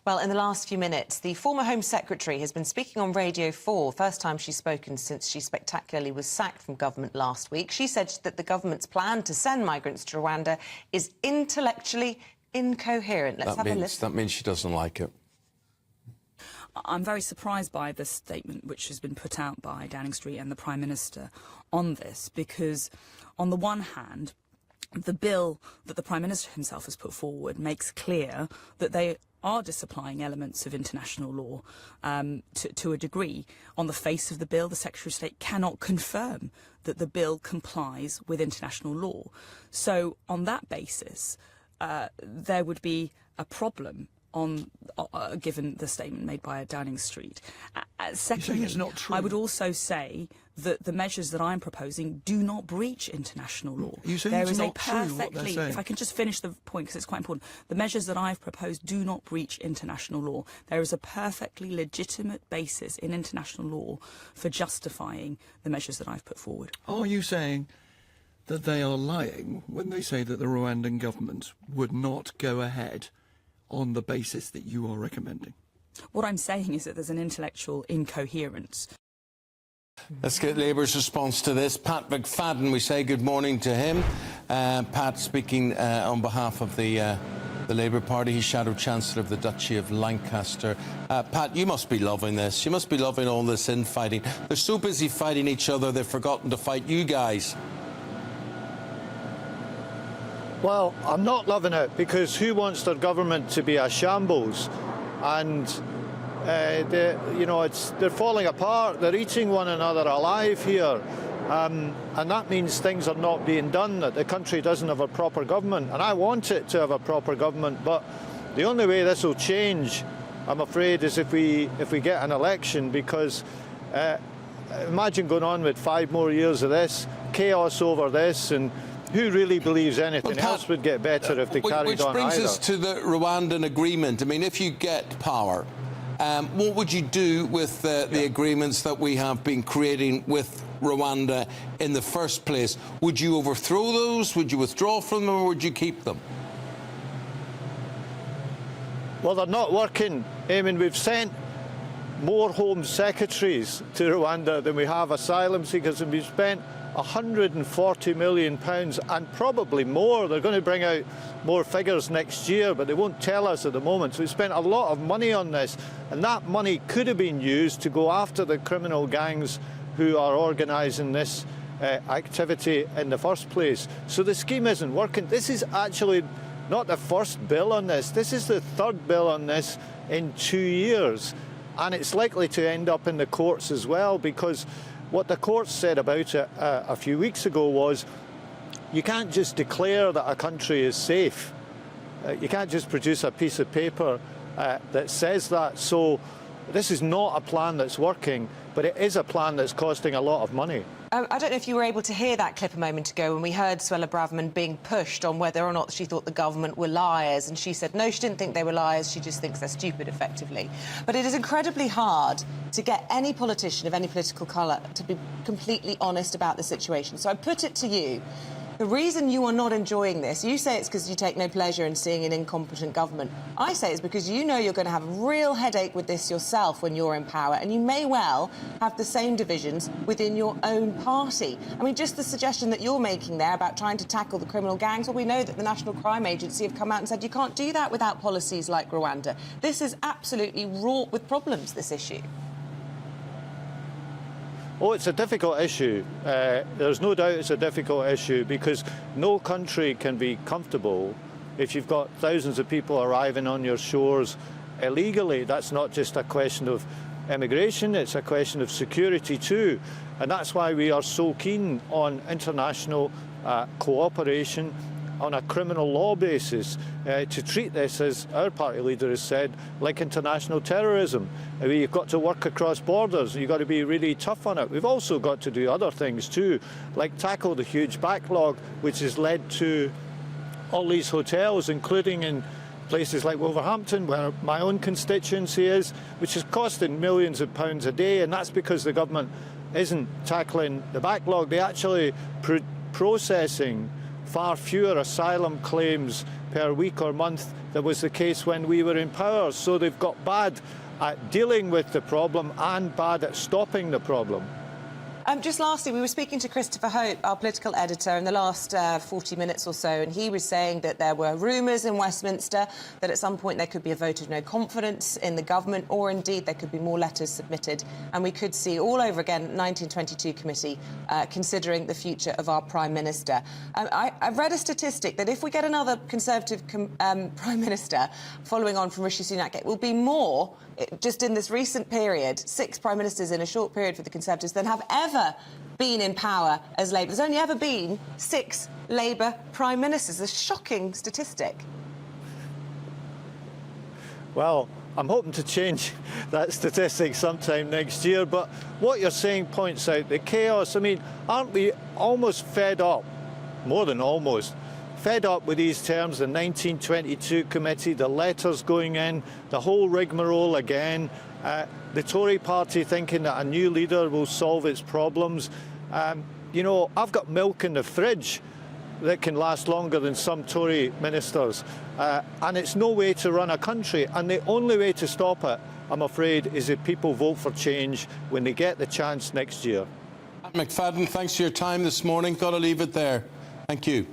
Well, in the last few minutes, the former Home Secretary has been speaking on Radio 4, first time she's spoken since she spectacularly was sacked from government last week. She said that the government's plan to send migrants to Rwanda is intellectually incoherent. Let's have a listen. That means she doesn't like it. I'm very surprised by the statement which has been put out by Downing Street and the Prime Minister on this, because on the one hand, the bill that the Prime Minister himself has put forward makes clear that they are disapplying elements of international law to a degree. On the face of the bill, the Secretary of State cannot confirm that the bill complies with international law. So on that basis, there would be a problem given the statement made by Downing Street. Secondly, it's not true. I would also say that the measures that I'm proposing do not breach international law. You say there it's is not a true what they're perfectly, saying. if I can just finish the point because it's quite important, the measures that I've proposed do not breach international law. There is a perfectly legitimate basis in international law for justifying the measures that I've put forward. Are you saying that they are lying when they say that the Rwandan government would not go ahead on the basis that you are recommending? What I'm saying is that there's an intellectual incoherence. Let's get Labour's response to this. Pat McFadden, we say good morning to him. Pat speaking on behalf of the Labour Party. He's Shadow Chancellor of the Duchy of Lancaster. Pat, you must be loving this. You must be loving all this infighting. They're so busy fighting each other, they've forgotten to fight you guys. Well, I'm not loving it, because who wants their government to be a shambles? And they're falling apart. They're eating one another alive here, and that means things are not being done. That the country doesn't have a proper government, and I want it to have a proper government. But the only way this will change, I'm afraid, is if we get an election. Because imagine going on with 5 more years of this chaos over this, and who really believes anything else would get better if they carried on either? Which brings us to the Rwandan agreement. I mean, if you get power, what would you do with the agreements that we have been creating with Rwanda in the first place? Would you overthrow those? Would you withdraw from them, or would you keep them? Well, they're not working. I mean, we've sent more Home Secretaries to Rwanda than we have asylum seekers, and we've spent £140 million and probably more. They're going to bring out more figures next year, but they won't tell us at the moment. So we spent a lot of money on this, and that money could have been used to go after the criminal gangs who are organising this activity in the first place. So the scheme isn't working. This is actually not the first bill on this. This is the third bill on this in 2 years, and it's likely to end up in the courts as well, because what the courts said about it a few weeks ago was you can't just declare that a country is safe. You can't just produce a piece of paper that says that. So this is not a plan that's working, but it is a plan that's costing a lot of money. I don't know if you were able to hear that clip a moment ago when we heard Suella Braverman being pushed on whether or not she thought the government were liars, and she said no, she didn't think they were liars, she just thinks they're stupid, effectively. But it is incredibly hard to get any politician of any political colour to be completely honest about the situation. So I put it to you. The reason you are not enjoying this, you say it's because you take no pleasure in seeing an incompetent government. I say it's because you know you're going to have a real headache with this yourself when you're in power, and you may well have the same divisions within your own party. I mean, just the suggestion that you're making there about trying to tackle the criminal gangs, well, we know that the National Crime Agency have come out and said you can't do that without policies like Rwanda. This is absolutely wrought with problems, this issue. Oh, it's a difficult issue. There's no doubt it's a difficult issue, because no country can be comfortable if you've got thousands of people arriving on your shores illegally. That's not just a question of immigration, it's a question of security too. And that's why we are so keen on international cooperation on a criminal law basis, to treat this, as our party leader has said, like international terrorism. You've got to work across borders, you've got to be really tough on it. We've also got to do other things too, like tackle the huge backlog which has led to all these hotels, including in places like Wolverhampton, where my own constituency is, which is costing millions of pounds a day, and that's because the government isn't tackling the backlog. They're actually processing far fewer asylum claims per week or month than was the case when we were in power. So they've got bad at dealing with the problem and bad at stopping the problem. Just lastly, we were speaking to Christopher Hope, our political editor, in the last 40 minutes or so, and he was saying that there were rumours in Westminster that at some point there could be a vote of no confidence in the government, or indeed there could be more letters submitted, and we could see all over again 1922 committee considering the future of our Prime Minister. I've read a statistic that if we get another Conservative Prime Minister, following on from Rishi Sunak, it will be more, just in this recent period, 6 Prime Ministers in a short period for the Conservatives, than have ever been in power as Labour. There's only ever been 6 Labour Prime Ministers. A shocking statistic. Well, I'm hoping to change that statistic sometime next year, but what you're saying points out the chaos. I mean, aren't we almost fed up, more than almost, fed up with these terms, the 1922 committee, the letters going in, the whole rigmarole again, the Tory party thinking that a new leader will solve its problems. You know, I've got milk in the fridge that can last longer than some Tory ministers, and it's no way to run a country. And the only way to stop it, I'm afraid, is if people vote for change when they get the chance next year. McFadden, thanks for your time this morning. Got to leave it there. Thank you.